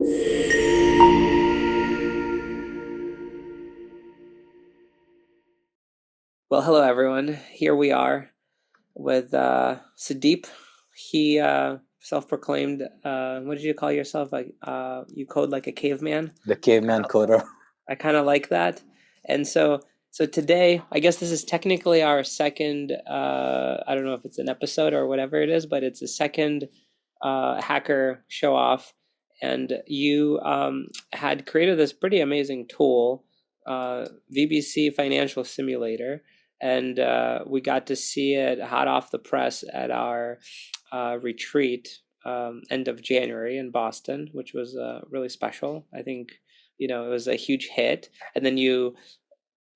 Well, hello everyone. Here we are with Sudeep. He self-proclaimed. What did you call yourself? Like you code like a caveman. The caveman coder. I kind of like that. And so today, I guess this is technically our second. I don't know if it's an episode or whatever it is, but it's a second hacker show off. And you had created this pretty amazing tool, VBC Financial Simulator, and we got to see it hot off the press at our retreat end of January in Boston, which was really special. I think it was a huge hit, and then you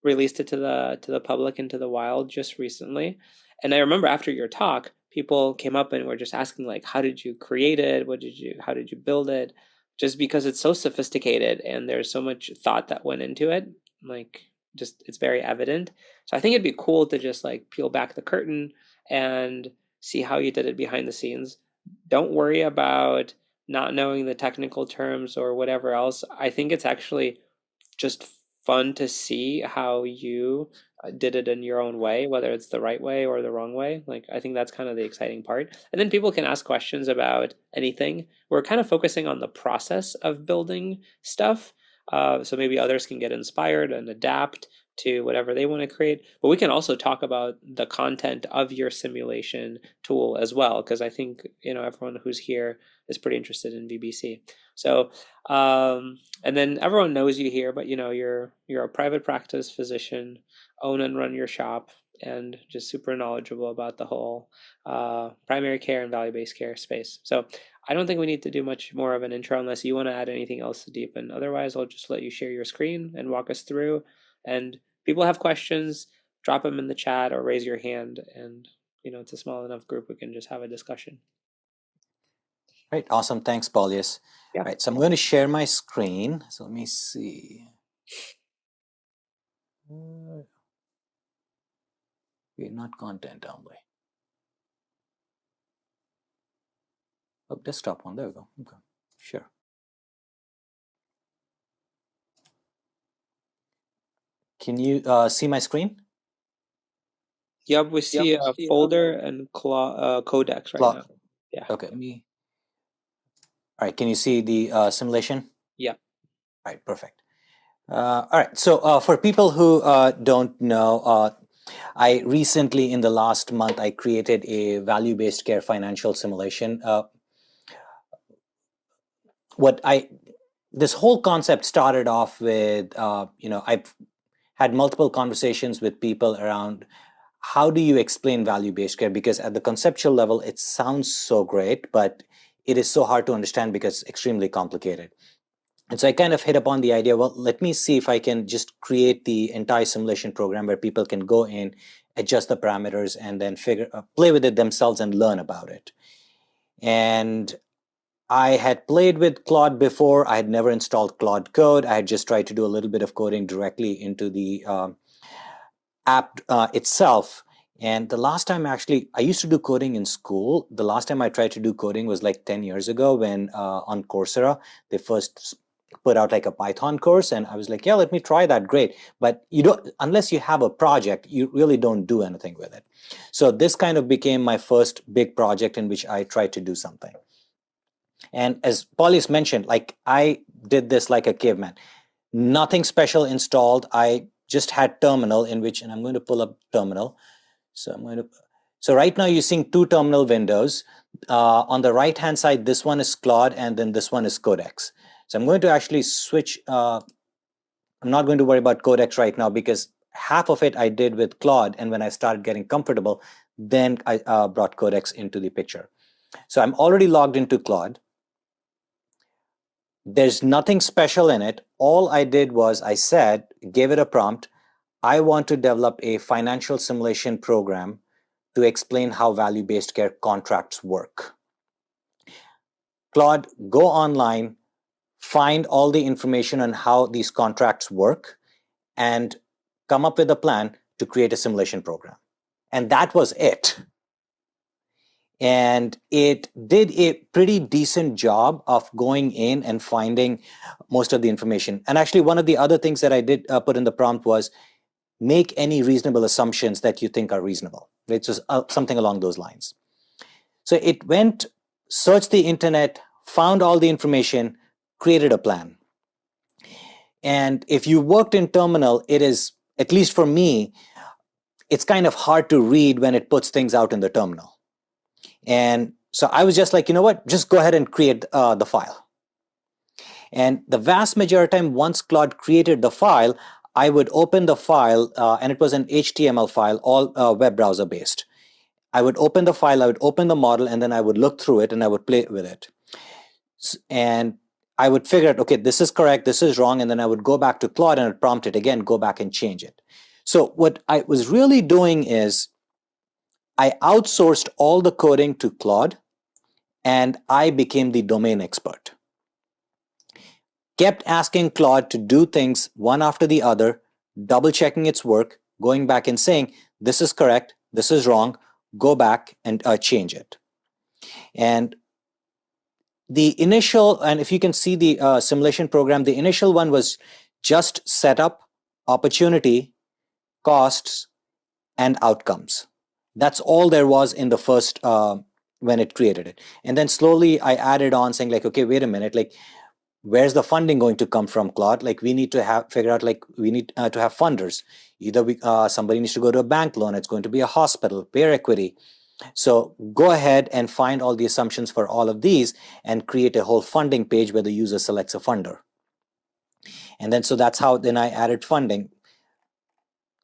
released it to the public into the wild just recently. And I remember after your talk, people came up and were just asking like, how did you create it? How did you build it? Just because it's so sophisticated and there's so much thought that went into it, like just it's very evident. So I think it'd be cool to just like peel back the curtain and see how you did it behind the scenes. Don't worry about not knowing the technical terms or whatever else. I think it's actually just fun to see how you did it in your own way, whether it's the right way or the wrong way. Like, I think that's kind of the exciting part. And then people can ask questions about anything. We're kind of focusing on the process of building stuff. So maybe others can get inspired and adapt to whatever they want to create. But we can also talk about the content of your simulation tool as well, because I think, everyone who's here is pretty interested in VBC. So, and then everyone knows you here, but you're a private practice physician, own and run your shop, and just super knowledgeable about the whole primary care and value-based care space. So I don't think we need to do much more of an intro unless you want to add anything else to deepen. Otherwise, I'll just let you share your screen and walk us through. And people have questions, drop them in the chat or raise your hand. And it's a small enough group, we can just have a discussion. Right, awesome. Thanks, Paulius. Yeah. Right, so I'm going to share my screen. So let me see. We're not content only. Oh, desktop one. There we go. Okay, sure. Can you see my screen? Yep, we see a folder and codex right now. Yeah. Okay. All right. Can you see the simulation? Yeah. All right. Perfect. All right. So for people who don't know, I recently, in the last month, I created a value-based care financial simulation. This whole concept started off with, I've had multiple conversations with people around how do you explain value-based care? Because at the conceptual level, it sounds so great, but it is so hard to understand because it's extremely complicated. And so I kind of hit upon the idea, well, let me see if I can just create the entire simulation program where people can go in, adjust the parameters, and then play with it themselves and learn about it. And I had played with Claude before. I had never installed Claude Code. I had just tried to do a little bit of coding directly into the app itself. And the last time I used to do coding in school. The last time I tried to do coding was like 10 years ago when on Coursera, they first put out like a Python course. And I was like, yeah, let me try that. Great. But unless you have a project, you really don't do anything with it. So this kind of became my first big project in which I tried to do something. And as Paulius mentioned, like I did this like a caveman. Nothing special installed. I just had terminal in which, and I'm going to pull up terminal. So right now you're seeing two terminal windows. On the right hand side, this one is Claude, and then this one is Codex. So I'm going to actually switch. I'm not going to worry about Codex right now because half of it I did with Claude, and when I started getting comfortable, then I brought Codex into the picture. So I'm already logged into Claude. There's nothing special in it. All I did was gave it a prompt. I want to develop a financial simulation program to explain how value-based care contracts work. Claude, go online, find all the information on how these contracts work, and come up with a plan to create a simulation program. And that was it. And it did a pretty decent job of going in and finding most of the information. And actually, one of the other things that I did put in the prompt was make any reasonable assumptions that you think are reasonable. It's just something along those lines. So it went, searched the internet, found all the information, created a plan. And if you worked in terminal, it is, at least for me, it's kind of hard to read when it puts things out in the terminal. And so I was just like, you know what, just go ahead and create the file. And the vast majority of the time, once Claude created the file, I would open the file, and it was an HTML file, all web browser based. I would open the file, I would open the model, and then I would look through it and I would play with it. And I would figure out, okay, this is correct, this is wrong, and then I would go back to Claude and I'd prompt it again, go back and change it. So what I was really doing is I outsourced all the coding to Claude, and I became the domain expert. Kept asking Claude to do things one after the other, double checking its work, going back and saying, this is correct, this is wrong, go back and change it. And the initial, and if you can see the simulation program, the initial one was just setup, opportunity, costs, and outcomes. That's all there was in the first, when it created it. And then slowly I added on saying like, okay, wait a minute, like, where's the funding going to come from, Claude? Like, we need to figure out, like, we need to have funders. Either somebody needs to go to a bank loan, it's going to be a hospital, payer equity. So go ahead and find all the assumptions for all of these and create a whole funding page where the user selects a funder. And then, so that's how then I added funding.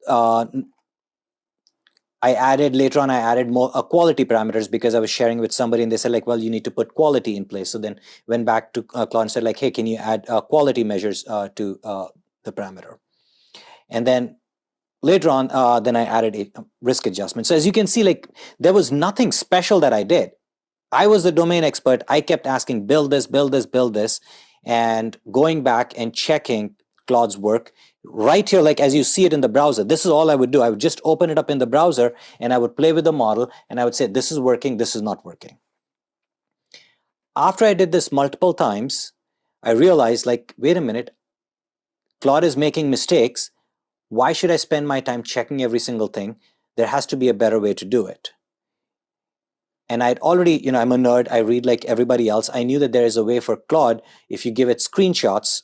Later on, I added more quality parameters because I was sharing with somebody and they said like, well, you need to put quality in place. So then went back to Claude and said like, hey, can you add quality measures to the parameter? And then later on, then I added a risk adjustment. So as you can see, like, there was nothing special that I did. I was the domain expert. I kept asking, build this, build this, build this, and going back and checking Claude's work right here, like as you see it in the browser. This is all I would do. I would just open it up in the browser and I would play with the model and I would say, this is working, this is not working. After I did this multiple times, I realized like, wait a minute, Claude is making mistakes. Why should I spend my time checking every single thing? There has to be a better way to do it. And I'd already, I'm a nerd, I read like everybody else. I knew that there is a way for Claude, if you give it screenshots,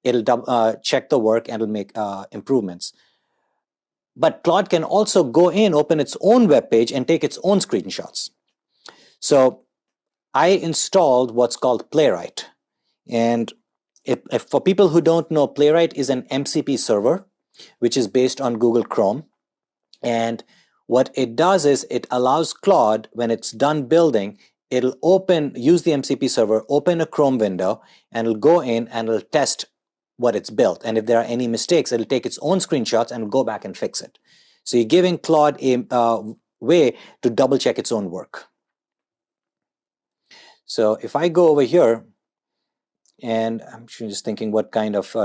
it'll check the work and it'll make improvements. But Claude can also go in, open its own web page and take its own screenshots. So I installed what's called Playwright. And if for people who don't know, Playwright is an MCP server, which is based on Google Chrome. And what it does is it allows Claude, when it's done building, it'll use the MCP server, open a Chrome window, and it'll go in and it'll test what it's built. And if there are any mistakes, it'll take its own screenshots and go back and fix it. So you're giving Claude a way to double check its own work. So if I go over here, and I'm just thinking what kind of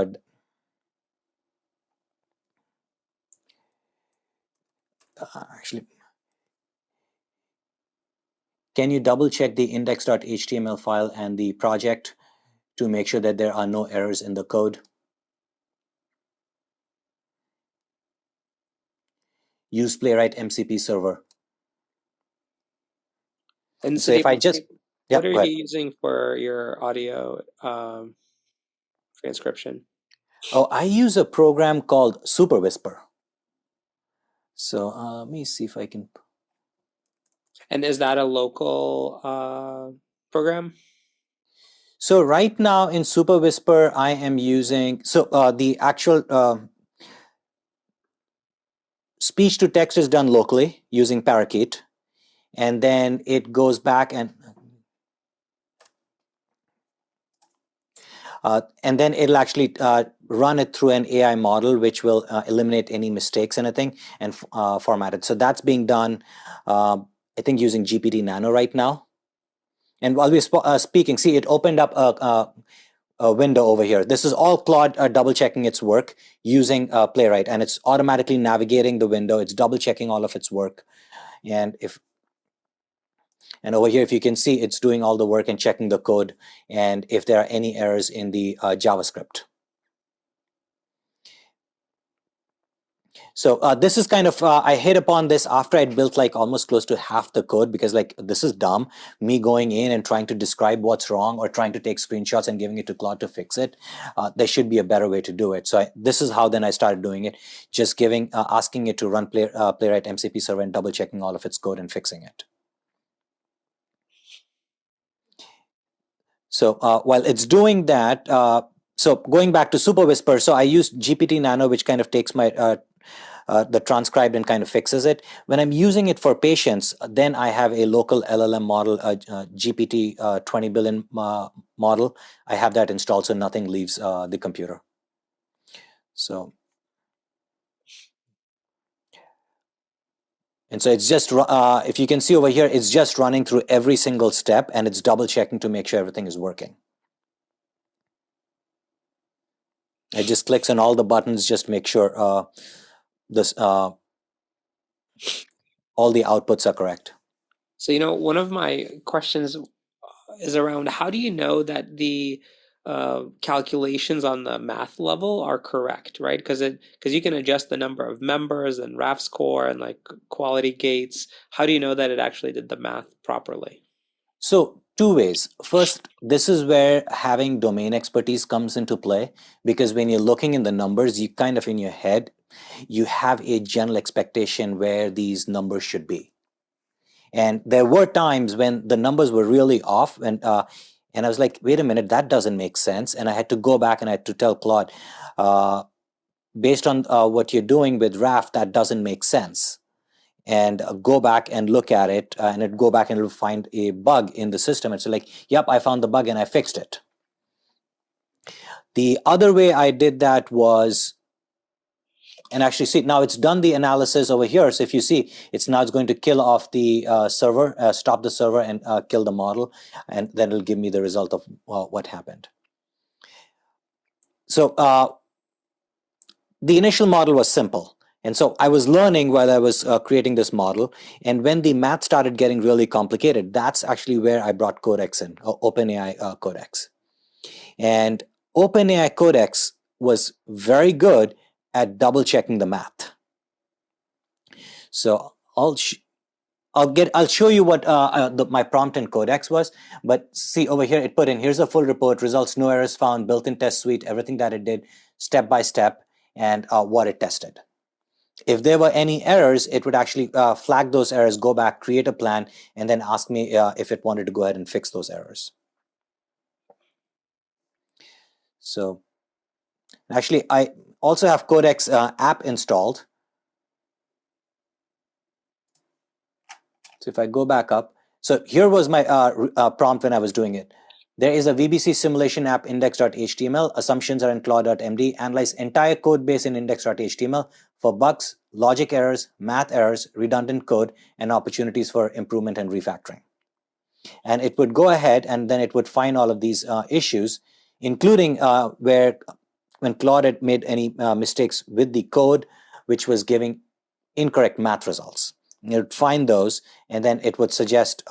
actually, can you double check the index.html file and the project to make sure that there are no errors in the code? Use Playwright MCP server. And so Sudeep, if I just, what are you using for your audio transcription? Oh, I use a program called Super Whisper. So let me see if I can. And is that a local program? So right now in Super Whisper, I am using, the actual speech to text is done locally using Parakeet. And then it goes back and then it'll actually run it through an AI model, which will eliminate any mistakes in anything and format it. So that's being done, I think, using GPT Nano right now. And while we're speaking, see, it opened up a window over here. This is all Claude double checking its work using Playwright, and it's automatically navigating the window. It's double checking all of its work. And And over here, if you can see, it's doing all the work and checking the code and if there are any errors in the JavaScript. So this is kind of, I hit upon this after I'd built like almost close to half the code, because like this is dumb, me going in and trying to describe what's wrong or trying to take screenshots and giving it to Claude to fix it. There should be a better way to do it. So this is how then I started doing it, just asking it to run Playwright MCP server and double checking all of its code and fixing it. So while it's doing that, so going back to Super Whisper, so I used GPT Nano, which kind of takes my the transcribed and kind of fixes it. When I'm using it for patients, then I have a local LLM model, GPT 20 billion model. I have that installed so nothing leaves the computer. So, and so it's just, if you can see over here, it's just running through every single step and it's double checking to make sure everything is working. It just clicks on all the buttons, just make sure this all the outputs are correct. So, one of my questions is around how do you know that the calculations on the math level are correct, right? Because you can adjust the number of members and RAF score and like quality gates. How do you know that it actually did the math properly? So two ways. First, this is where having domain expertise comes into play, because when you're looking in the numbers, you kind of in your head, you have a general expectation where these numbers should be. And there were times when the numbers were really off, and I was like, wait a minute, that doesn't make sense. And I had to go back and I had to tell Claude, based on what you're doing with RAF, that doesn't make sense. And go back and look at it, and it'd go back and it'll find a bug in the system. It's like, yep, I found the bug and I fixed it. The other way I did that was, and actually see, now it's done the analysis over here. So if you see, it's going to kill off the server, stop the server and kill the model. And then it'll give me the result of what happened. So the initial model was simple. And so I was learning while I was creating this model. And when the math started getting really complicated, that's actually where I brought Codex in, OpenAI Codex. And OpenAI Codex was very good at double checking the math. So I'll show you what my prompt in Codex was. But see over here, it put in, here's a full report, results, no errors found, built-in test suite, everything that it did, step by step, and what it tested. If there were any errors, it would actually flag those errors, go back, create a plan, and then ask me if it wanted to go ahead and fix those errors. So actually, I also have Codex app installed. So if I go back up, so here was my prompt when I was doing it. There is a VBC simulation app index.html. Assumptions are in claw.md. Analyze entire code base in index.html for bugs, logic errors, math errors, redundant code, and opportunities for improvement and refactoring. And it would go ahead and then it would find all of these issues, including when Claude had made any mistakes with the code, which was giving incorrect math results. It would find those, and then it would suggest,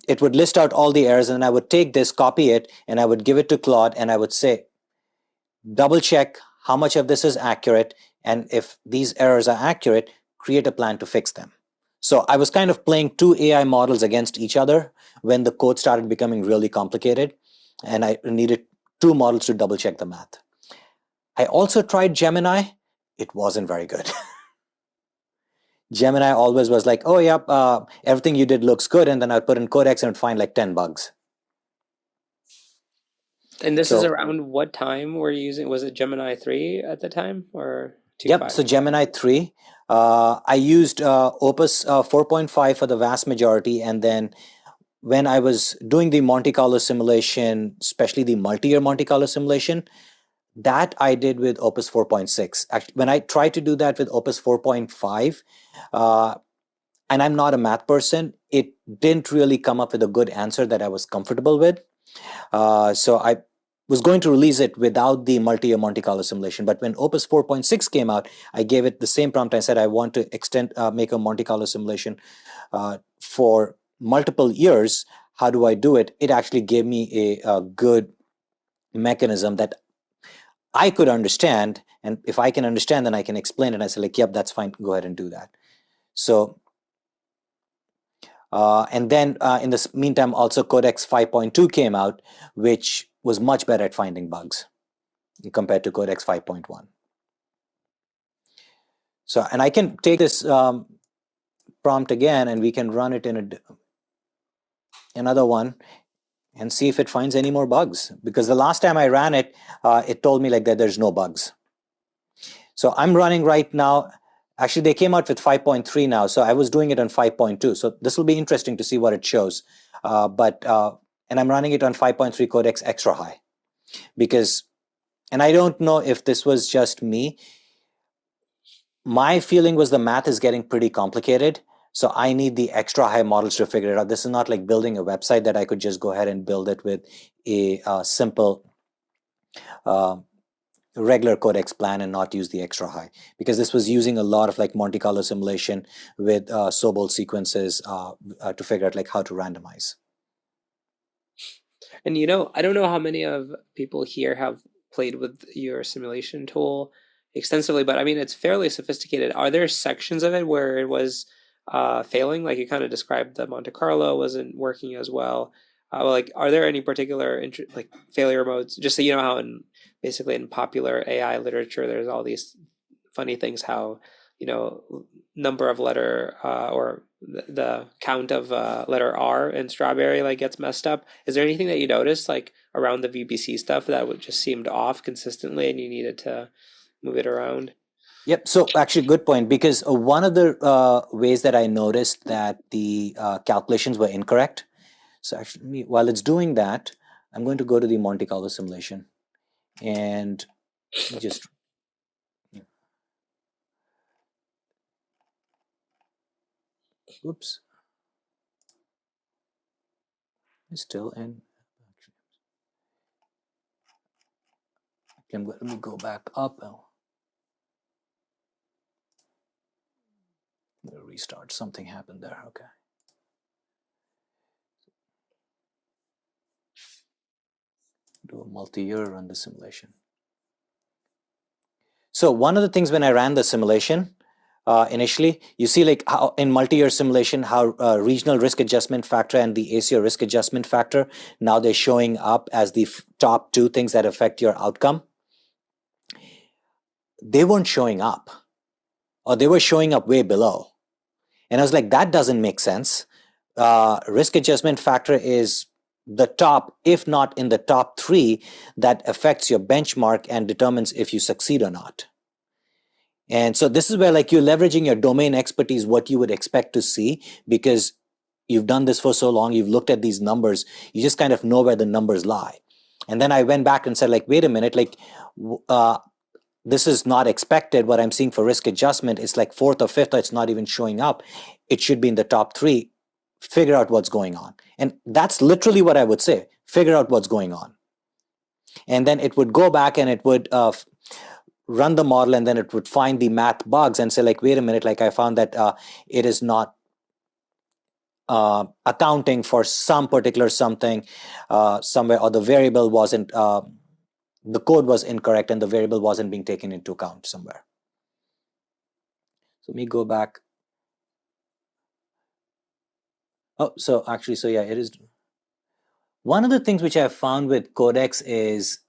it would list out all the errors, and I would take this, copy it, and I would give it to Claude, and I would say, double check how much of this is accurate, and if these errors are accurate, create a plan to fix them. So I was kind of playing two AI models against each other when the code started becoming really complicated, and I needed two models to double check the math. I also tried Gemini. It wasn't very good. Gemini always was like, oh, yeah, everything you did looks good. And then I'd put in Codex and it'd find like 10 bugs. And this is around what time were you using? Was it Gemini 3 at the time or 2.5? Yep, so Gemini 3. I used Opus 4.5 for the vast majority. And then when I was doing the Monte Carlo simulation, especially the multi-year Monte Carlo simulation, that I did with Opus 4.6. Actually, when I tried to do that with Opus 4.5, and I'm not a math person, it didn't really come up with a good answer that I was comfortable with. So was going to release it without the multi-year Monte Carlo simulation. But when Opus 4.6 came out, I gave it the same prompt. I said, I want to make a Monte Carlo simulation for multiple years. How do I do it? It actually gave me a good mechanism that I could understand. And if I can understand, then I can explain it. And I said, like, yep, that's fine. Go ahead and do that. So, and then in the meantime, also Codex 5.2 came out, which was much better at finding bugs compared to Codex 5.1. So, and I can take this prompt again, and we can run it in another one and see if it finds any more bugs. Because the last time I ran it, it told me like that there's no bugs. So I'm running right now. Actually, they came out with 5.3 now, so I was doing it on 5.2. So this will be interesting to see what it shows. And I'm running it on 5.3 Codex Extra High. Because, and I don't know if this was just me, my feeling was the math is getting pretty complicated. So I need the extra high models to figure it out. This is not like building a website that I could just go ahead and build it with a simple regular codex plan and not use the extra high, because this was using a lot of like Monte Carlo simulation with Sobol sequences to figure out like how to randomize. And I don't know how many of people here have played with your simulation tool extensively, but I mean, it's fairly sophisticated. Are there sections of it where it was failing? Like you kind of described the Monte Carlo wasn't working as well. Like, are there any particular like failure modes? Just so you know how basically in popular AI literature, there's all these funny things how number of letter or the count of letter R in strawberry like gets messed up. Is there anything that you noticed like around the VBC stuff that would just seemed off consistently and you needed to move it around? Yep. So actually, good point, because one of the ways that I noticed that the calculations were incorrect. So actually, while it's doing that, I'm going to go to the Monte Carlo simulation and just oops, it's still in. Let me go back up. Restart. Something happened there. Okay. Do a multi-year run the simulation. So one of the things when I ran the simulation initially, you see like how in multi-year simulation, how regional risk adjustment factor and the ACO risk adjustment factor, now they're showing up as the top two things that affect your outcome. They weren't showing up, or they were showing up way below. And I was like, that doesn't make sense. Risk adjustment factor is the top, if not in the top three, that affects your benchmark and determines if you succeed or not. And so this is where like you're leveraging your domain expertise, what you would expect to see, because you've done this for so long, you've looked at these numbers, you just kind of know where the numbers lie. And then I went back and said like, wait a minute, like this is not expected. What I'm seeing for risk adjustment is like fourth or fifth, or it's not even showing up. It should be in the top three. Figure out what's going on. And that's literally what I would say. Figure out what's going on. And then it would go back and it would run the model, and then it would find the math bugs and say like, wait a minute, like I found that it is not accounting for some particular something somewhere, or the variable wasn't, the code was incorrect and the variable wasn't being taken into account somewhere. So let me go back. Oh, so actually, so yeah, it is. One of the things which I've found with Codex is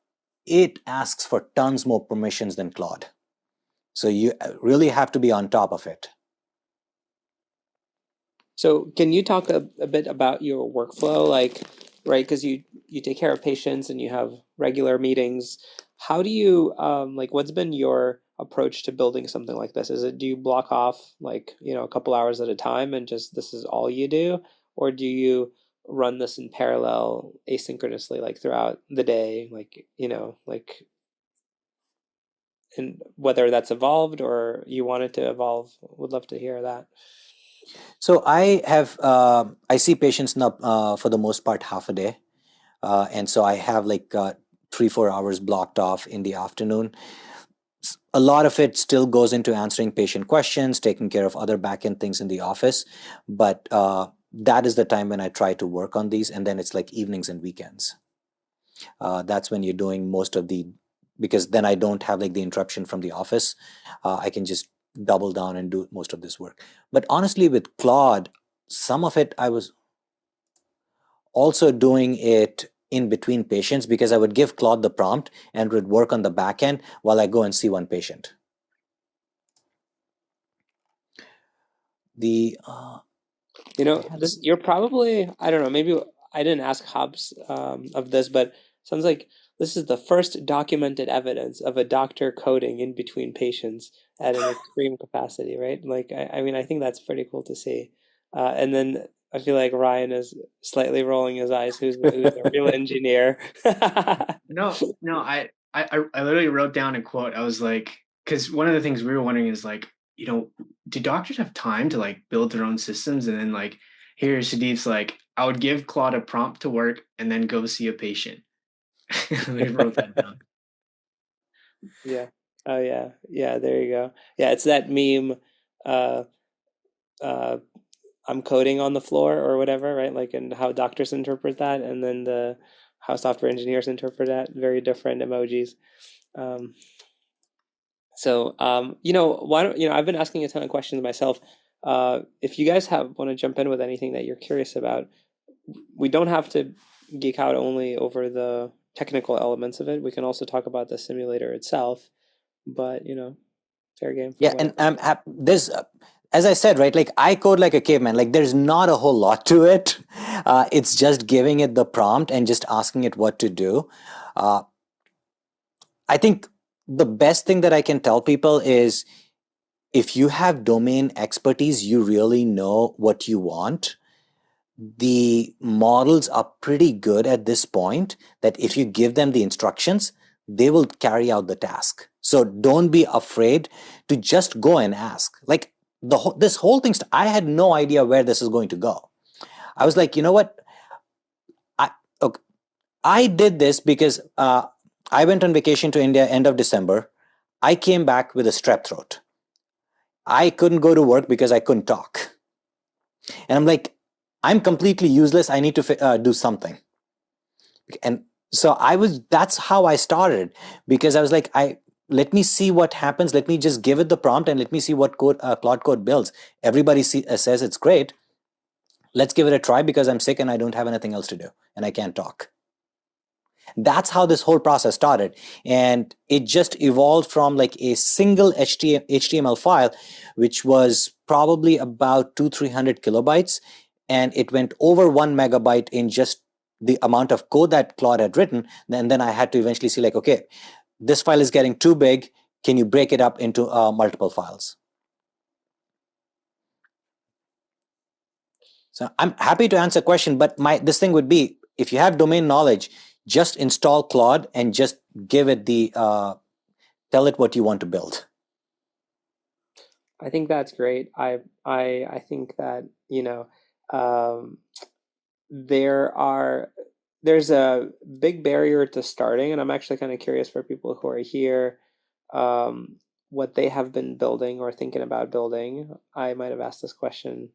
it asks for tons more permissions than Claude. So you really have to be on top of it. So can you talk a bit about your workflow, like, right? Because you take care of patients and you have regular meetings. How do you like? What's been your approach to building something like this? Do you block off like a couple hours at a time and just this is all you do, or do you run this in parallel asynchronously, like throughout the day, like like, and whether that's evolved or you want it to evolve? Would love to hear that. So I see patients now for the most part half a day. And so I have like 3-4 hours blocked off in the afternoon. A lot of it still goes into answering patient questions, taking care of other back-end things in the office, but that is the time when I try to work on these, and then it's like evenings and weekends. That's when you're doing most of the, because then I don't have like the interruption from the office. I can just double down and do most of this work. But honestly, with Claude, some of it I was also doing it in between patients because I would give Claude the prompt and would work on the back end while I go and see one patient. The you're probably, I don't know, maybe I didn't ask Hobbs of this, but sounds like this is the first documented evidence of a doctor coding in between patients at an extreme capacity, right? Like, I mean, I think that's pretty cool to see. And then I feel like Ryan is slightly rolling his eyes, who's a real engineer. No, I literally wrote down a quote. I was like, because one of the things we were wondering is like, do doctors have time to like build their own systems? And then like, here Sudeep's like, I would give Claude a prompt to work and then go see a patient. We wrote that down. Yeah. Oh yeah. Yeah, there you go. Yeah, it's that meme, uh uh I'm coding on the floor or whatever, right? Like, and how doctors interpret that, and then the how software engineers interpret that. Very different emojis. Um, why don't I've been asking a ton of questions myself. If you guys have want to jump in with anything that you're curious about, we don't have to geek out only over the technical elements of it. We can also talk about the simulator itself. But fair game for Yeah, and whatever. there's as I said, right, like I code like a caveman. Like there's not a whole lot to it. It's just giving it the prompt and just asking it what to do. Uh, I think the best thing that I can tell people is if you have domain expertise, you really know what you want. The models are pretty good at this point that if you give them the instructions, they will carry out the task. So don't be afraid to just go and ask. Like this whole thing, I had no idea where this is going to go. I was like, you know what? I okay, I did this because I went on vacation to India end of December. I came back with a strep throat. I couldn't go to work because I couldn't talk. And I'm like, I'm completely useless. I need to do something. And so that's how I started, because I was like, let me see what happens. Let me just give it the prompt and let me see what Claude Code builds. Everybody says it's great. Let's give it a try because I'm sick and I don't have anything else to do and I can't talk. That's how this whole process started. And it just evolved from like a single HTML file, which was probably about 200-300 kilobytes. And it went over 1 megabyte in just the amount of code that Claude had written. And then I had to eventually see like, okay, this file is getting too big. Can you break it up into multiple files? So I'm happy to answer a question, but this thing would be, if you have domain knowledge, just install Claude and just give it tell it what you want to build. I think that's great. I think that um, there's a big barrier to starting, and I'm actually kind of curious for people who are here, what they have been building or thinking about building. I might have asked this question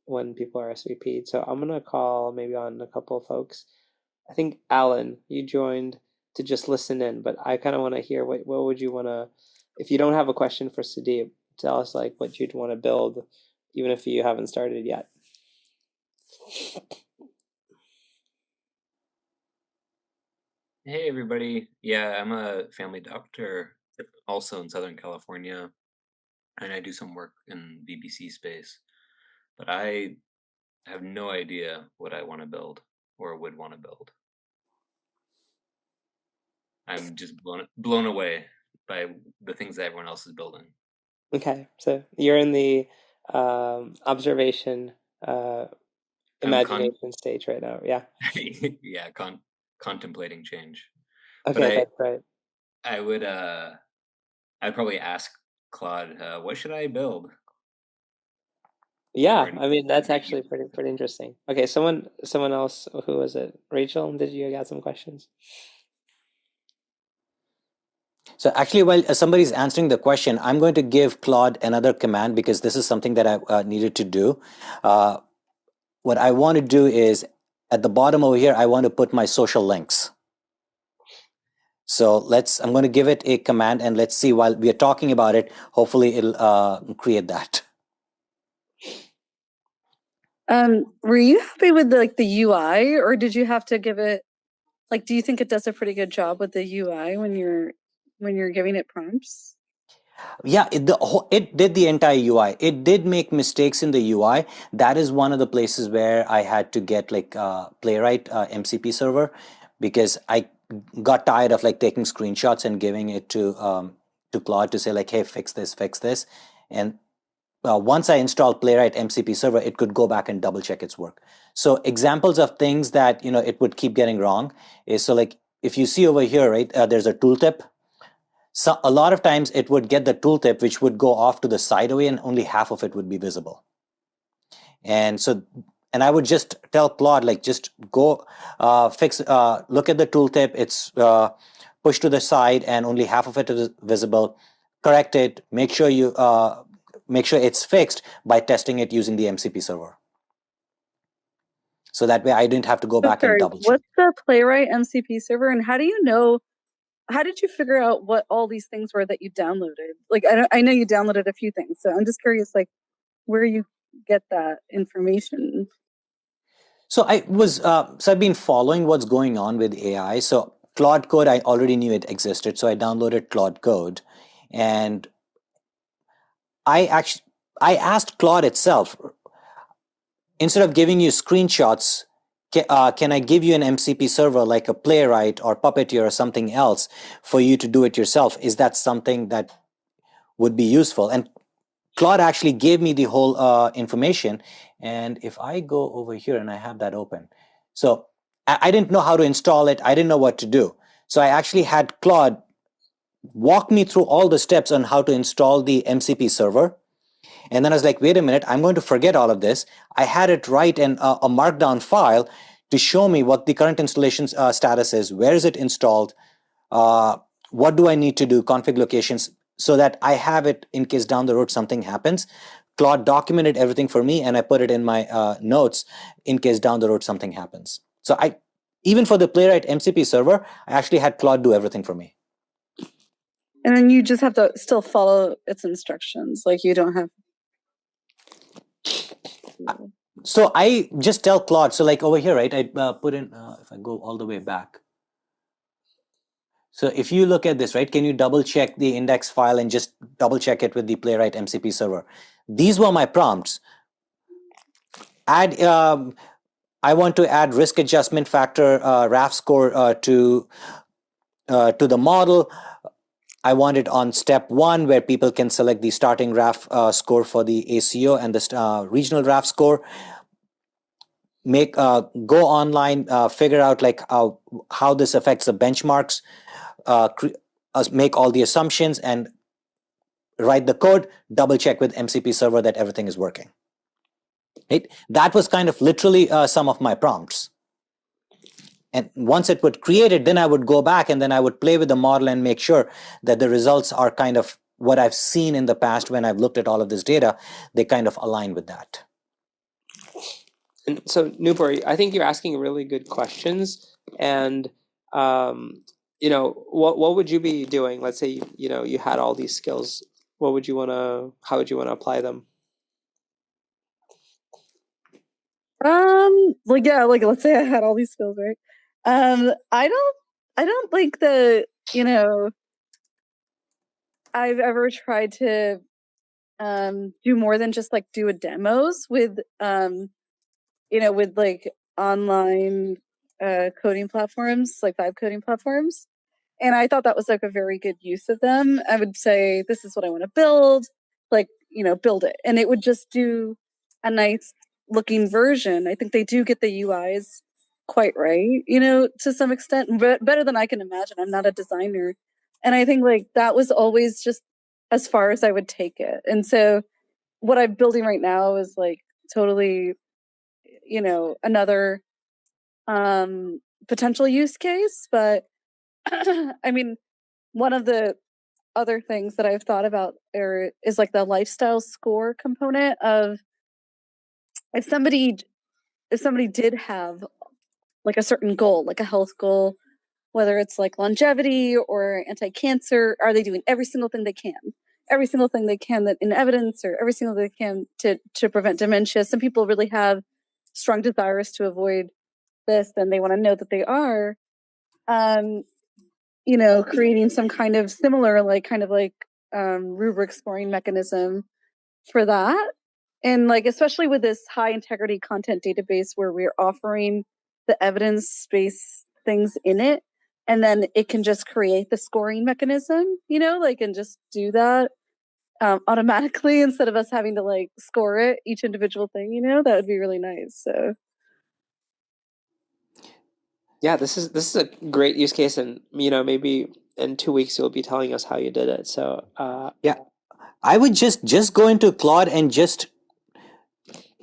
when people are SVP'd, so I'm gonna call maybe on a couple of folks. I think Alan, you joined to just listen in, but I kind of want to hear what would you want to, if you don't have a question for Sudeep, tell us like what you'd want to build, even if you haven't started yet. Hey everybody. Yeah, I'm a family doctor also in Southern California, and I do some work in BBC space. But I have no idea what I want to build or would want to build. I'm just blown away by the things that everyone else is building. Okay, so you're in the observation, I'm con imagination stage right now. Yeah. yeah, contemplating change. But Okay, that's right. I would I'd probably ask Claude, what should I build? Yeah, Or I mean that's maybe actually pretty interesting. Okay, someone else. Who was it? Rachel, did you got some questions? So actually, while somebody's answering the question, I'm going to give Claude another command because this is something that I needed to do. What I want to do is at the bottom over here, I want to put my social links. So I'm going to give it a command and let's see while we are talking about it, hopefully it'll create that. Were you happy with the UI, or did you have to give it, do you think it does a pretty good job with the UI when you're giving it prompts? Yeah, it did the entire UI. It did make mistakes in the UI. That is one of the places where I had to get Playwright MCP server because I got tired of taking screenshots and giving it to Claude to say hey, fix this. And once I installed Playwright MCP server, it could go back and double check its work. So examples of things that it would keep getting wrong is if you see over here, right, there's a tooltip. So a lot of times it would get the tooltip, which would go off to the side away, and only half of it would be visible. And I would just tell Claude, just go look at the tooltip. It's pushed to the side, and only half of it is visible. Correct it. Make sure it's fixed by testing it using the MCP server. So that way, I didn't have to go back and double check. What's the Playwright MCP server, and how did you figure out what all these things were that you downloaded? I know you downloaded a few things, so I'm just curious, where you get that information. So I've been following what's going on with AI. So Claude Code, I already knew it existed, so I downloaded Claude Code, and I asked Claude itself, instead of giving you screenshots, can I give you an MCP server like a Playwright or Puppeteer or something else for you to do it yourself? Is that something that would be useful? And Claude actually gave me the whole information. And if I go over here and I have that open, so I didn't know how to install it. I didn't know what to do. So I actually had Claude walk me through all the steps on how to install the MCP server. And then I was like, wait a minute, I'm going to forget all of this. I had it write a markdown file to show me what the current installation status is, where is it installed, what do I need to do, config locations, so that I have it in case down the road something happens. Claude documented everything for me, and I put it in my notes in case down the road something happens. So even for the Playwright MCP server, I actually had Claude do everything for me. And then you just have to still follow its instructions. You don't have. So I just tell Claude, so over here, right, I put in, if I go all the way back. So if you look at this, right, can you double check the index file and just double check it with the Playwright MCP server? These were my prompts. I want to add risk adjustment factor RAF score to the model. I want it on step 1 where people can select the starting RAF score for the ACO and the regional RAF score. Go online, figure out how this affects the benchmarks, make all the assumptions and write the code, double check with MCP server that everything is working. Right? That was kind of literally some of my prompts. And once it would create it, then I would go back and then I would play with the model and make sure that the results are kind of what I've seen in the past when I've looked at all of this data, they kind of align with that. And so, Nupur, I think you're asking really good questions. And, what would you be doing? Let's say, you had all these skills. How would you want to apply them? Let's say I had all these skills, right? I don't think that, I've ever tried to do more than just do a demos with online coding platforms, vibe coding platforms. And I thought that was a very good use of them. I would say, this is what I want to build, build it. And it would just do a nice looking version. I think they do get the UIs quite right, to some extent, but better than I can imagine. I'm not a designer. And I think that was always just as far as I would take it. And so what I'm building right now is totally, another potential use case. But I mean, one of the other things that I've thought about is like the lifestyle score component of if somebody did have like a certain goal, like a health goal, whether it's like longevity or anti-cancer, are they doing every single thing they can? Every single thing they can that in evidence, or every single thing they can to prevent dementia. Some people really have strong desires to avoid this, and they want to know that they are. Creating some kind of similar, rubric scoring mechanism for that. And like, especially with this high integrity content database where we're offering the evidence-based things in it, and then it can just create the scoring mechanism, and just do that automatically instead of us having to like score it, each individual thing, that would be really nice. So yeah, this is a great use case, and maybe in 2 weeks you'll be telling us how you did it. So Yeah, I would just go into Claude and just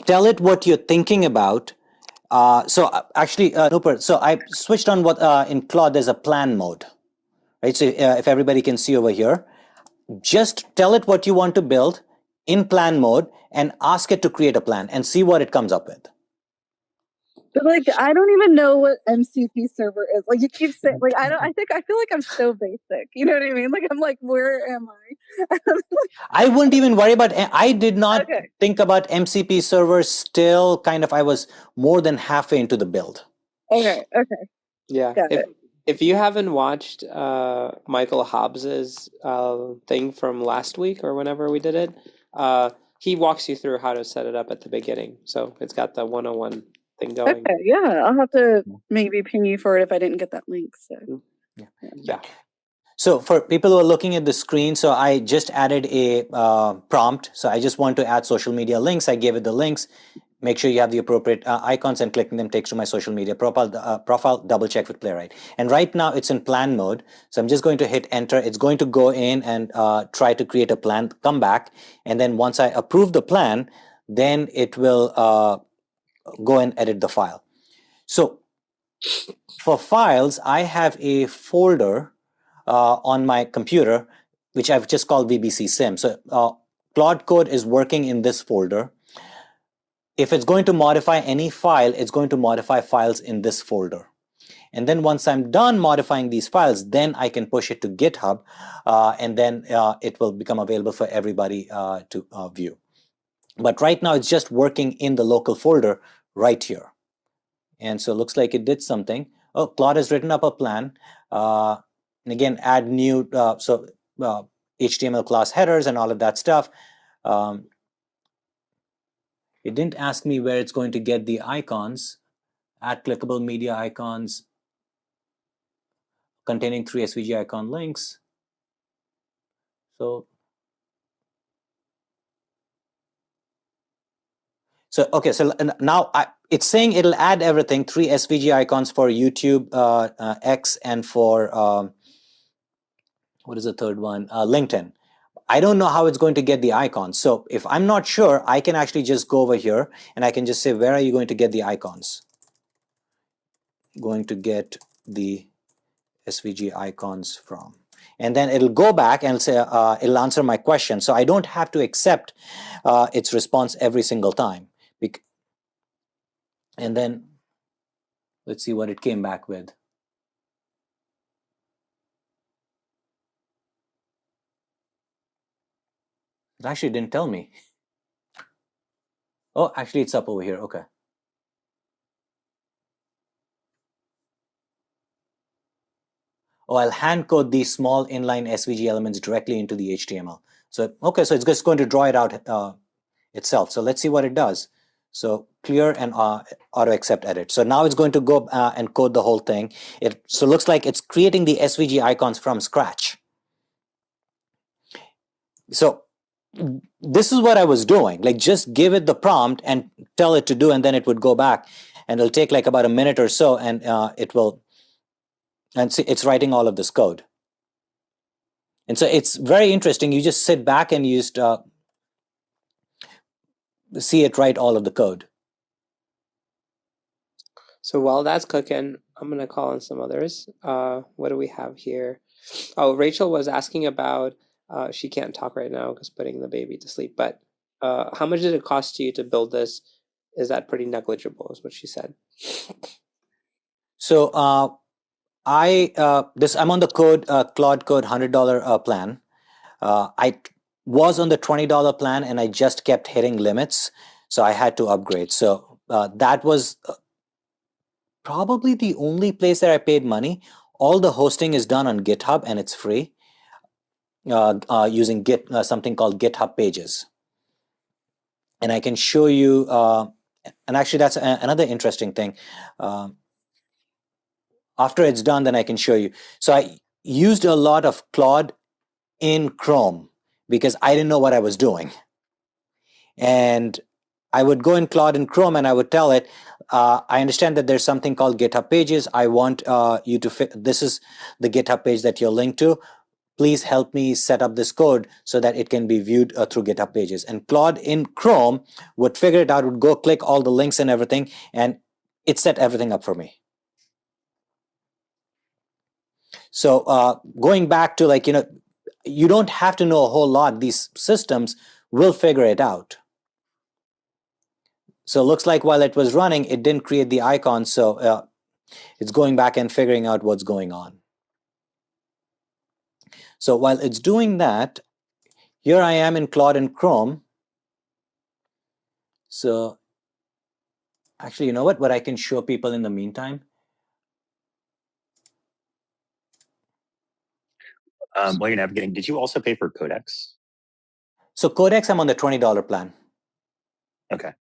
tell it what you're thinking about. Actually, Nooper, so I switched on what in Claude there's a plan mode, right? So if everybody can see over here, just tell it what you want to build in plan mode and ask it to create a plan and see what it comes up with. But like, I don't even know what MCP server is. Like, you keep saying, like, I feel like I'm so basic. You know what I mean? Like, I'm like, where am I? I wouldn't even worry about. I did not Okay. think about MCP servers. Still, kind of, I was more than halfway into the build. Okay. yeah, Got it. if you haven't watched Michael Hobbs's thing from last week or whenever we did it, he walks you through how to set it up at the beginning. So it's got the 101 thing going. Okay, yeah, I'll have to maybe ping you for it if I didn't get that link. So Yeah. So for people who are looking at the screen, so I just added a prompt. So I just want to add social media links. I gave it the links. Make sure you have the appropriate icons, and clicking them takes to my social media profile. Double check with Playwright. And right now it's in plan mode. So I'm just going to hit enter. It's going to go in and try to create a plan, come back. And then once I approve the plan, then it will go and edit the file. So for files, I have a folder on my computer, which I've just called VBC Sim. So Claude Code is working in this folder. If it's going to modify any file, it's going to modify files in this folder. And then once I'm done modifying these files, then I can push it to GitHub, and then it will become available for everybody to view. But right now, it's just working in the local folder right here. And so it looks like it did something. Oh, Claude has written up a plan. And again, add new HTML class headers and all of that stuff. It didn't ask me where it's going to get the icons. Add clickable media icons containing 3 SVG icon links. So okay, so now it's saying it'll add everything, 3 SVG icons for YouTube, X, and for what is the third one? LinkedIn. I don't know how it's going to get the icons. So if I'm not sure, I can actually just go over here and I can just say, where are you going to get the icons? Going to get the SVG icons from. And then it'll go back and say, it'll answer my question. So I don't have to accept its response every single time. And then let's see what it came back with. It actually didn't tell me. Oh, actually, it's up over here. Okay. Oh, I'll hand code these small inline SVG elements directly into the HTML. So, okay, so it's just going to draw it out itself. So let's see what it does. So clear and auto accept edit. So now it's going to go and code the whole thing. So it looks like it's creating the SVG icons from scratch. So this is what I was doing. Like, just give it the prompt and tell it to do, and then it would go back, and it'll take like about a minute or so, and it will. And see, it's writing all of this code. And so it's very interesting. You just sit back and you just see it write all of the code. So while that's cooking, I'm gonna call on some others. What do we have here? Oh, Rachel was asking about. She can't talk right now because putting the baby to sleep. But how much did it cost you to build this? Is that pretty negligible? Is what she said. So I'm on the Claude Code $100 plan. I was on the $20 plan and I just kept hitting limits, so I had to upgrade. So that was probably the only place that I paid money. All the hosting is done on GitHub and it's free using something called GitHub Pages. And I can show you, and actually that's another interesting thing. After it's done, then I can show you. So I used a lot of Claude in Chrome because I didn't know what I was doing. And I would go in Claude in Chrome and I would tell it, I understand that there's something called GitHub Pages. I want you to this is the GitHub page that you're linked to. Please help me set up this code so that it can be viewed through GitHub Pages. And Claude in Chrome would figure it out, would go click all the links and everything, and it set everything up for me. So going back to you don't have to know a whole lot. These systems will figure it out. So it looks like while it was running, it didn't create the icon. So it's going back and figuring out what's going on. So while it's doing that, here I am in Claude and Chrome. So actually, you know what I can show people in the meantime? While you're navigating, did you also pay for Codex? So Codex, I'm on the $20 plan. Okay.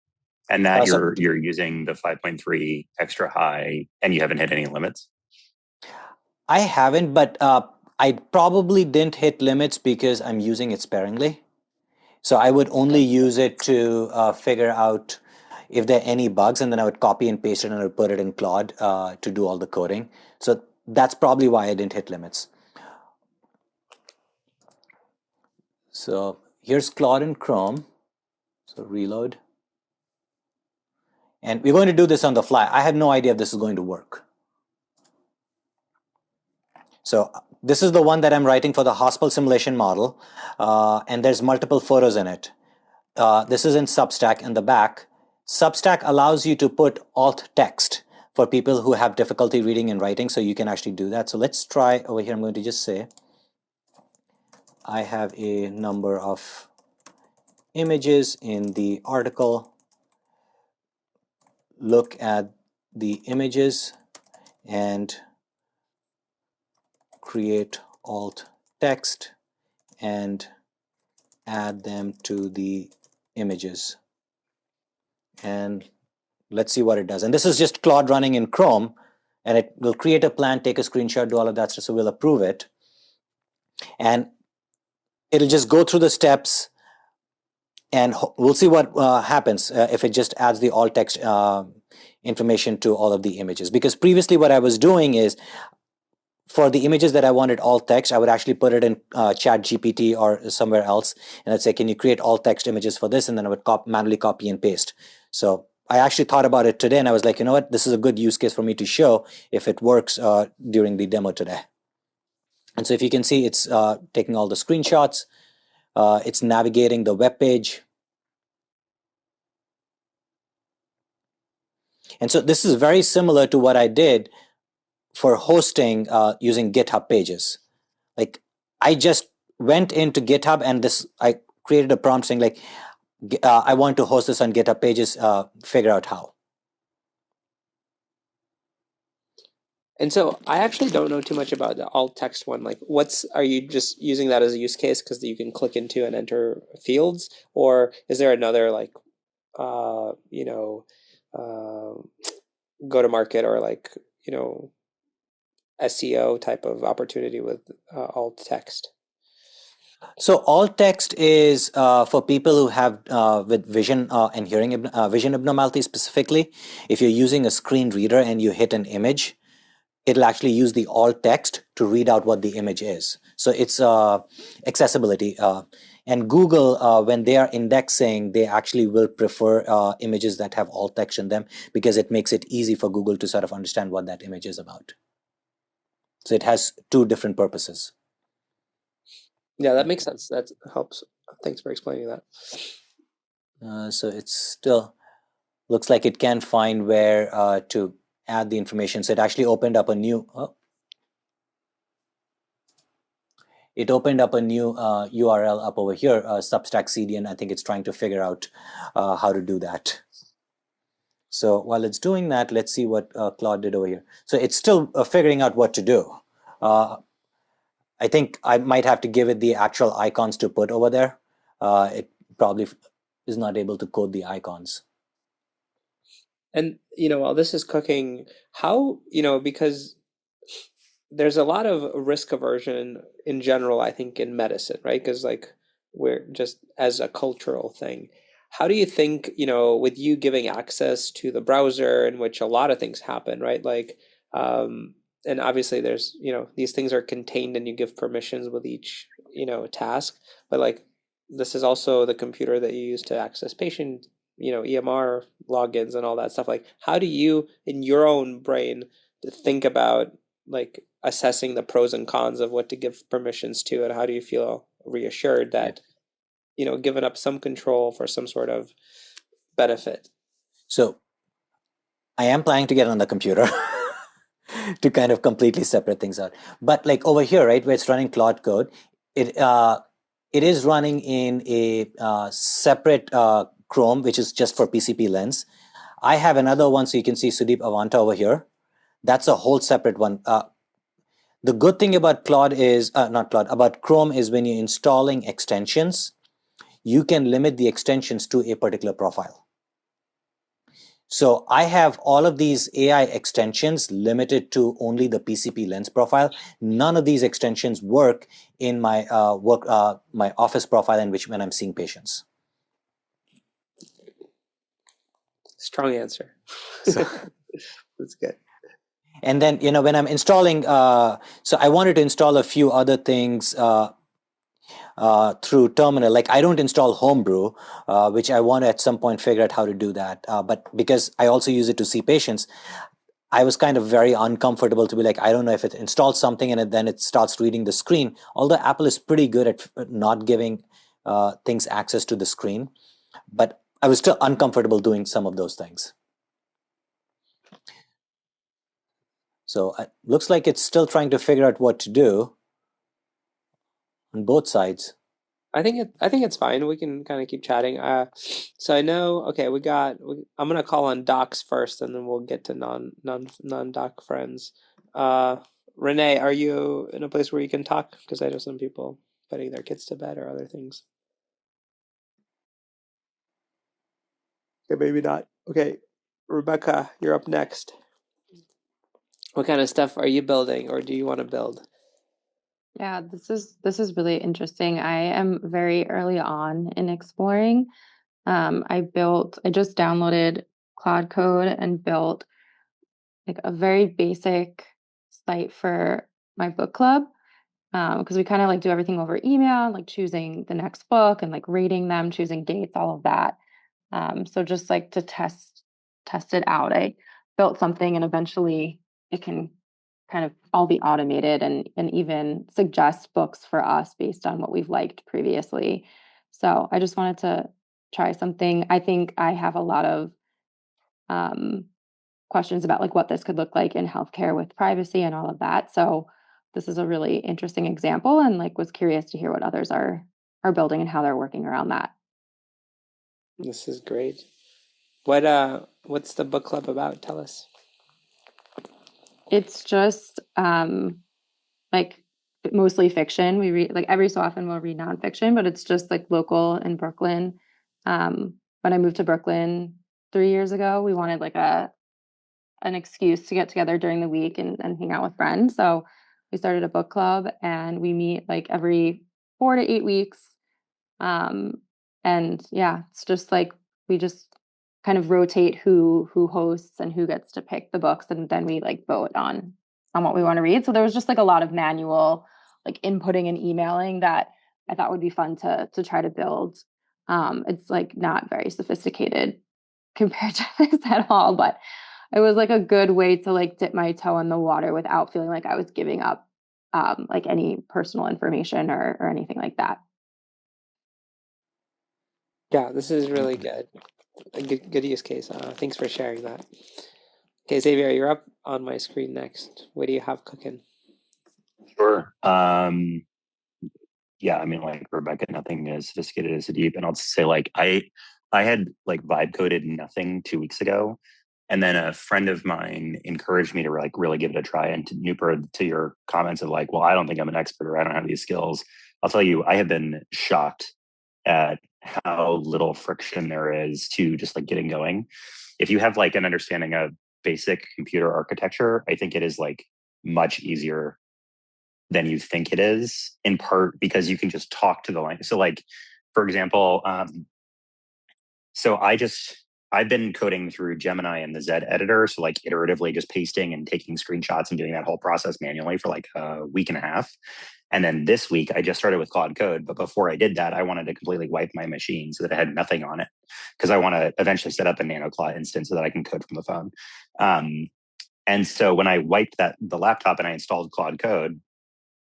And that you're using the 5.3 extra high and you haven't hit any limits? I haven't, but I probably didn't hit limits because I'm using it sparingly. So I would only use it to figure out if there are any bugs, and then I would copy and paste it and I would put it in Claude to do all the coding. So that's probably why I didn't hit limits. So here's Claude in Chrome. So reload. And we're going to do this on the fly. I have no idea if this is going to work. So this is the one that I'm writing for the hospital simulation model. And there's multiple photos in it. This is in Substack in the back. Substack allows you to put alt text for people who have difficulty reading and writing. So you can actually do that. So let's try over here. I'm going to just say, I have a number of images in the article. Look at the images and create alt text and add them to the images. And let's see what it does. And this is just Claude running in Chrome, and it will create a plan, take a screenshot, do all of that stuff. So we'll approve it. And it'll just go through the steps, and we'll see what happens if it just adds the alt text information to all of the images. Because previously what I was doing is, for the images that I wanted alt text, I would actually put it in ChatGPT or somewhere else, and I'd say, can you create alt text images for this? And then I would manually copy and paste. So I actually thought about it today, and I was like, you know what, this is a good use case for me to show if it works during the demo today. And so if you can see, it's taking all the screenshots, it's navigating the web page. And so this is very similar to what I did for hosting using GitHub Pages. Like, I just went into GitHub and I created a prompt saying like, I want to host this on GitHub Pages, figure out how. And so I actually don't know too much about the alt text one. Like, are you just using that as a use case because you can click into and enter fields, or is there another like, go to market or like, SEO type of opportunity with alt text? So alt text is for people who have with vision and hearing vision abnormalities specifically. If you're using a screen reader and you hit an image, it'll actually use the alt text to read out what the image is. So it's accessibility. And Google, when they are indexing, they actually will prefer images that have alt text in them because it makes it easy for Google to sort of understand what that image is about. So it has two different purposes. Yeah, that makes sense. That helps. Thanks for explaining that. So it still looks like it can find where to add the information. So it actually opened up a new... It opened up a new URL up over here, Substack CD, and I think it's trying to figure out how to do that. So while it's doing that, let's see what Claude did over here. So it's still figuring out what to do. I think I might have to give it the actual icons to put over there. It probably is not able to code the icons. And, while this is cooking, how, because there's a lot of risk aversion in general, I think, in medicine, right? Because we're just as a cultural thing. How do you think, with you giving access to the browser in which a lot of things happen, right? And obviously there's, these things are contained and you give permissions with each, task, but this is also the computer that you use to access patient, EMR logins and all that stuff. How do you, in your own brain, think about assessing the pros and cons of what to give permissions to, and how do you feel reassured that giving up some control for some sort of benefit? So I am planning to get on the computer to kind of completely separate things out. But over here, right, where it's running Claude code, it is running in a separate Chrome, which is just for PCP Lens. I have another one, so you can see Sudeep Avanta over here. That's a whole separate one. The good thing about Claude is, about Chrome is when you're installing extensions, you can limit the extensions to a particular profile. So I have all of these AI extensions limited to only the PCP Lens profile. None of these extensions work in my my office profile in which when I'm seeing patients. Strong answer. So, that's good. And then, when I'm installing, so I wanted to install a few other things through terminal. I don't install Homebrew, which I want to at some point figure out how to do that. But because I also use it to see patients, I was kind of very uncomfortable to be I don't know if it installs something and then it starts reading the screen. Although Apple is pretty good at not giving things access to the screen. But I was still uncomfortable doing some of those things. So it looks like it's still trying to figure out what to do on both sides. I think it's fine. We can kind of keep chatting. So I know. Okay, I'm gonna call on docs first, and then we'll get to non-doc friends. Renee, are you in a place where you can talk? Because I know some people putting their kids to bed or other things. Okay, maybe not. Okay, Rebecca, you're up next. What kind of stuff are you building, or do you want to build? Yeah, this is really interesting. I am very early on in exploring. I just downloaded Cloud Code and built a very basic site for my book club. Because we kind of do everything over email, choosing the next book and rating them, choosing dates, all of that. So just to test it out, I built something, and eventually it can kind of all be automated and even suggest books for us based on what we've liked previously. So I just wanted to try something. I think I have a lot of questions about what this could look like in healthcare with privacy and all of that. So this is a really interesting example, and was curious to hear what others are building and how they're working around that. This is great. What's the book club about? Tell us. It's just mostly fiction. We read every so often we'll read nonfiction, but it's just local in Brooklyn. When I moved to Brooklyn 3 years ago, we wanted an excuse to get together during the week and hang out with friends. So we started a book club, and we meet every 4 to 8 weeks. And yeah, it's just we just kind of rotate who hosts and who gets to pick the books, and then we vote on what we want to read. So there was just a lot of manual inputting and emailing that I thought would be fun to try to build. It's like not very sophisticated compared to this at all, but it was like a good way to like dip my toe in the water without feeling like I was giving up like any personal information or anything like that. Yeah, this is really good. A good use case. Thanks for sharing that. Okay, Xavier, you're up on my screen next. What do you have cooking? Sure. Yeah, I mean, like Rebecca, nothing as sophisticated as Sudeep. And I'll just say, like, I had like vibe coded nothing 2 weeks ago, and then a friend of mine encouraged me to like really give it a try. And to Nooper, to your comments of like, well, I don't think I'm an expert or I don't have these skills. I'll tell you, I have been shocked at how little friction there is to just like getting going. If you have like an understanding of basic computer architecture, I think it is like much easier than you think it is, in part because you can just talk to the line. So like, for example, I've been coding through Gemini and the Z editor. So like iteratively just pasting and taking screenshots and doing that whole process manually for like a week and a half. And then this week I just started with Claude Code. But before I did that, I wanted to completely wipe my machine so that I had nothing on it, because I want to eventually set up a NanoClaw instance so that I can code from the phone. And so when I wiped the laptop and I installed Claude Code,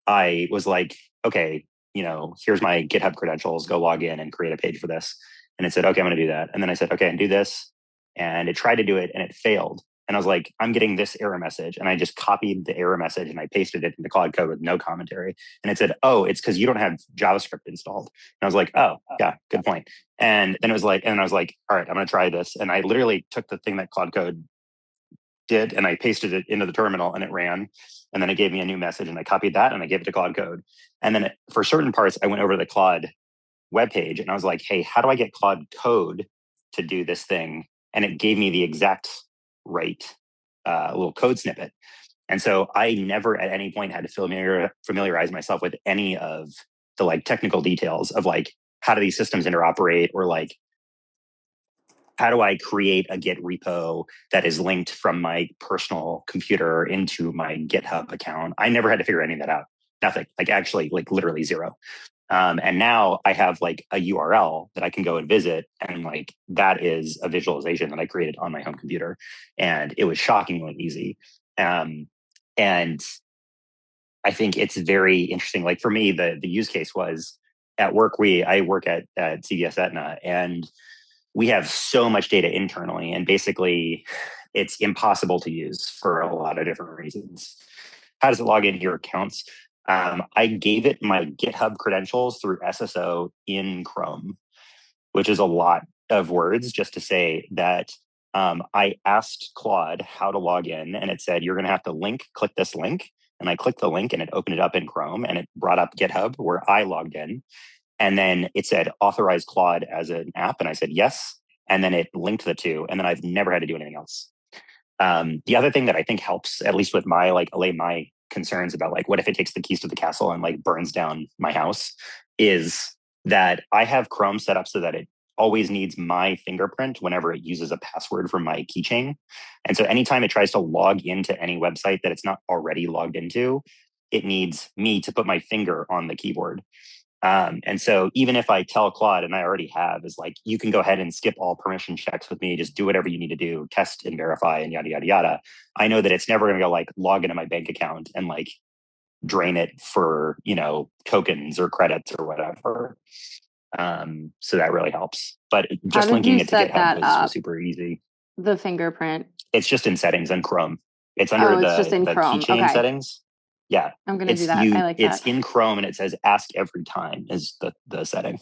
I was like, okay, here's my GitHub credentials, go log in and create a page for this. And it said, okay, I'm going to do that. And then I said, okay, and do this. And it tried to do it and it failed. And I was like, I'm getting this error message. And I just copied the error message and I pasted it into Claude Code with no commentary. And it said, oh, it's because you don't have JavaScript installed. And I was like, oh, yeah, good point. And then I was like, all right, I'm going to try this. And I literally took the thing that Claude Code did and I pasted it into the terminal and it ran. And then it gave me a new message and I copied that and I gave it to Claude Code. And then for certain parts, I went over to the Claude webpage and I was like, hey, how do I get Claude Code to do this thing? And it gave me the exact right little code snippet. And so I never at any point had to familiarize myself with any of the like technical details of like, how do these systems interoperate, or like, how do I create a Git repo that is linked from my personal computer into my GitHub account? I never had to figure any of that out. Nothing. Like actually, like literally zero. And now I have like a URL that I can go and visit, and like that is a visualization that I created on my home computer, and it was shockingly easy. And I think it's very interesting. Like for me, the use case was at work. I work at CVS Aetna, and we have so much data internally, and basically it's impossible to use for a lot of different reasons. How does it log into your accounts? I gave it my GitHub credentials through SSO in Chrome, which is a lot of words just to say that I asked Claude how to log in, and it said, you're going to have to click this link. And I clicked the link and it opened it up in Chrome and it brought up GitHub where I logged in. And then it said, authorize Claude as an app. And I said, yes. And then it linked the two. And then I've never had to do anything else. The other thing that I think helps, at least with allay my concerns about like, what if it takes the keys to the castle and like burns down my house, is that I have Chrome set up so that it always needs my fingerprint whenever it uses a password from my keychain. And so anytime it tries to log into any website that it's not already logged into, it needs me to put my finger on the keyboard. And so even if I tell Claude, and I already have, is like, you can go ahead and skip all permission checks with me, just do whatever you need to do, test and verify and yada, yada, yada. I know that it's never going to go like log into my bank account and like drain it for, tokens or credits or whatever. So that really helps. But just linking it to GitHub was super easy. The fingerprint. It's just in settings in Chrome. It's under the keychain settings. Yeah. I'm going to do that. I like that. It's in Chrome and it says ask every time is the setting.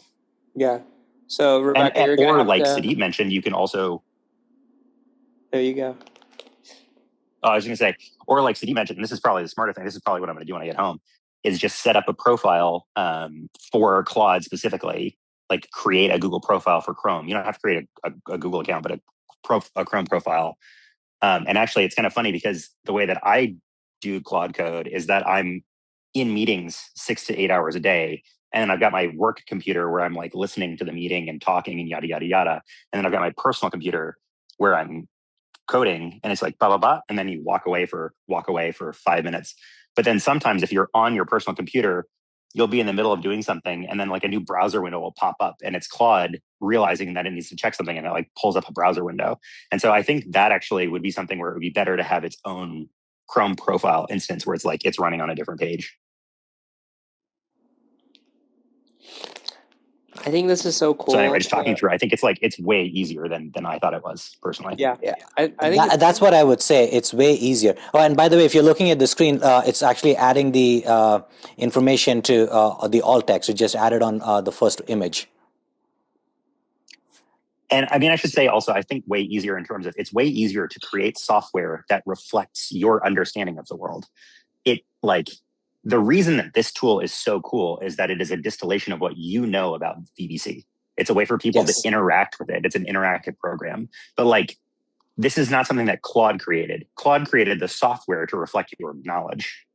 Yeah. So Rebecca, you're or like Sudeep mentioned, you can also. There you go. I was going to say, or like Sudeep mentioned, and this is probably the smarter thing. This is probably what I'm going to do when I get home, is just set up a profile for Claude specifically, like create a Google profile for Chrome. You don't have to create a Google account, but a Chrome profile. And actually, it's kind of funny because the way that I do Claude Code is that I'm in meetings 6 to 8 hours a day. And then I've got my work computer where I'm like listening to the meeting and talking and yada, yada, yada. And then I've got my personal computer where I'm coding and it's like blah, blah, blah. And then you walk away for 5 minutes. But then sometimes if you're on your personal computer, you'll be in the middle of doing something, and then like a new browser window will pop up, and it's Claude realizing that it needs to check something, and it like pulls up a browser window. And so I think that actually would be something where it would be better to have its own Chrome profile instance where it's like it's running on a different page. I think this is so cool. So anyway, just talking through, I think it's like it's way easier than I thought it was personally. Yeah. I think That's what I would say. It's way easier. Oh, and by the way, if you're looking at the screen, it's actually adding the information to the alt text. It just added on the first image. And I mean, I should say also, I think way easier in terms of it's way easier to create software that reflects your understanding of the world. It like the reason that this tool is so cool is that it is a distillation of what you know about VBC. It's a way for people to interact with it. It's an interactive program. But like, this is not something that Claude created. Claude created the software to reflect your knowledge.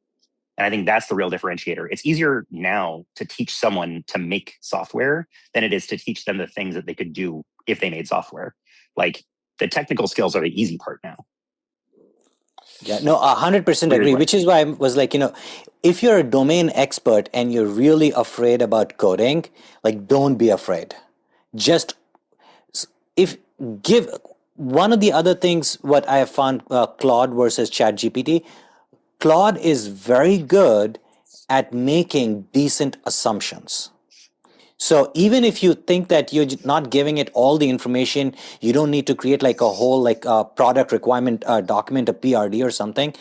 And I think that's the real differentiator. It's easier now to teach someone to make software than it is to teach them the things that they could do if they made software. Like the technical skills are the easy part now. Yeah, no, 100% agree, which is why I was like, if you're a domain expert and you're really afraid about coding, like, don't be afraid. Just give one of the other things, what I have found Claude versus ChatGPT, Claude is very good at making decent assumptions. So even if you think that you're not giving it all the information, you don't need to create like a whole like product requirement document, a PRD or something.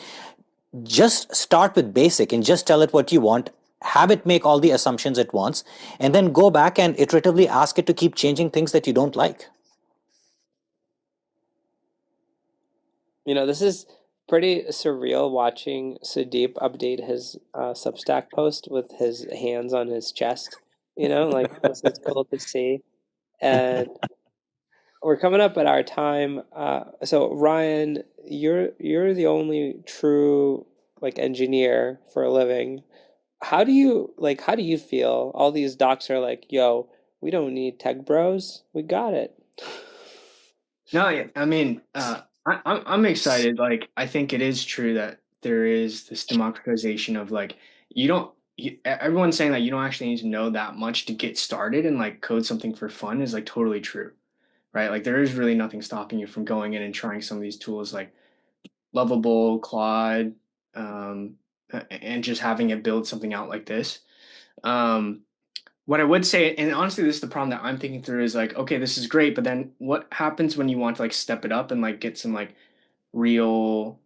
Just start with basic and just tell it what you want. Have it make all the assumptions at once, and then go back and iteratively ask it to keep changing things that you don't like. this is pretty surreal watching Sudeep update his Substack post with his hands on his chest. Like it's cool to see. And we're coming up at our time. So Ryan, you're the only true like engineer for a living. How do you feel? All these docs are like, yo, we don't need tech bros. We got it. No, yeah, I mean, I'm excited. Like, I think it is true that there is this democratization of like, everyone's saying that you don't actually need to know that much to get started and like code something for fun is like totally true, right? Like, there is really nothing stopping you from going in and trying some of these tools like Lovable, Claude, and just having it build something out like this. What I would say, and honestly, this is the problem that I'm thinking through is like, okay, this is great, but then what happens when you want to like step it up and like get some like real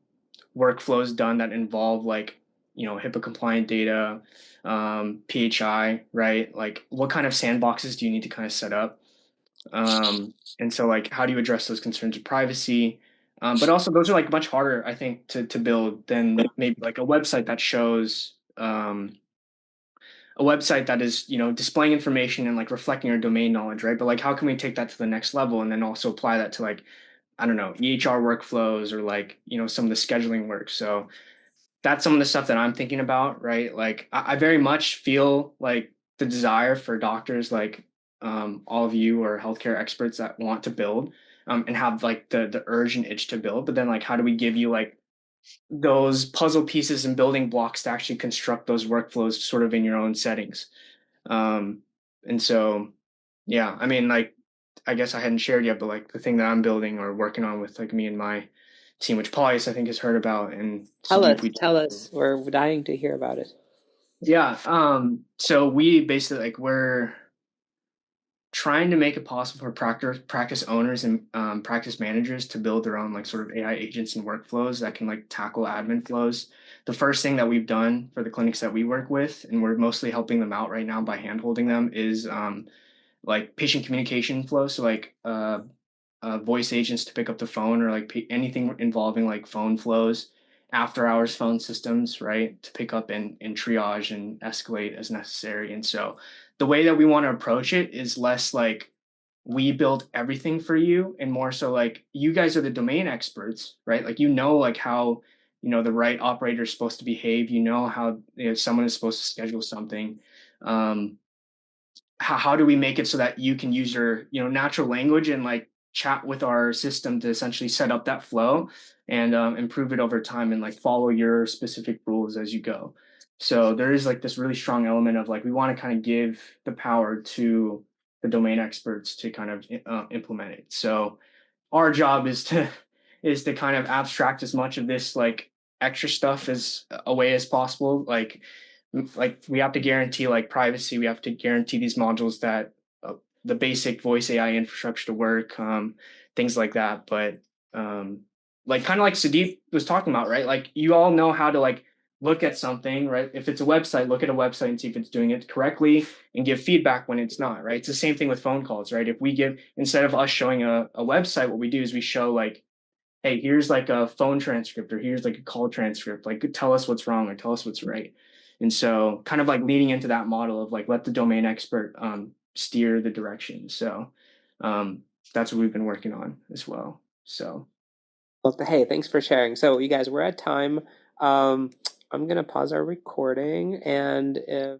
workflows done that involve like, HIPAA compliant data, PHI, right? Like what kind of sandboxes do you need to kind of set up? And so like, how do you address those concerns of privacy? But also those are like much harder, I think, to build than maybe like a website that shows, a website that is displaying information and like reflecting our domain knowledge, right? But like how can we take that to the next level and then also apply that to like, I don't know, EHR workflows or like some of the scheduling work. So that's some of the stuff that I'm thinking about, right? Like I very much feel like the desire for doctors like all of you or healthcare experts that want to build and have like the urge and itch to build, but then like how do we give you like those puzzle pieces and building blocks to actually construct those workflows sort of in your own settings. And so, yeah, I mean, like, I guess I hadn't shared yet, but like the thing that I'm building or working on with like me and my team, which Paulius I think has heard about, and tell us. We're dying to hear about it. Yeah. So we basically like we're trying to make it possible for practice owners and practice managers to build their own like sort of AI agents and workflows that can like tackle admin flows. The first thing that we've done for the clinics that we work with, and we're mostly helping them out right now by handholding them, is like patient communication flow. So like voice agents to pick up the phone or like anything involving like phone flows, after hours phone systems, right, to pick up and triage and escalate as necessary. And so the way that we want to approach it is less like we build everything for you and more so like you guys are the domain experts, right? Like like how the right operator is supposed to behave, how someone is supposed to schedule something. How do we make it so that you can use your natural language and like chat with our system to essentially set up that flow and improve it over time and like follow your specific rules as you go. So there is like this really strong element of like, we want to kind of give the power to the domain experts to kind of implement it. So our job is to kind of abstract as much of this like extra stuff as away as possible. Like we have to guarantee like privacy. We have to guarantee these modules that the basic voice AI infrastructure to work, things like that. But like kind of like Sudeep was talking about, right? Like you all know how to like look at something, right? If it's a website, look at a website and see if it's doing it correctly and give feedback when it's not, right? It's the same thing with phone calls, right? If we give, instead of us showing a website, what we do is we show like, hey, here's like a phone transcript or here's like a call transcript, like tell us what's wrong or tell us what's right. And so kind of like leading into that model of like, let the domain expert steer the direction. So that's what we've been working on as well. So. Well, hey, thanks for sharing. So you guys, we're at time. I'm going to pause our recording, and if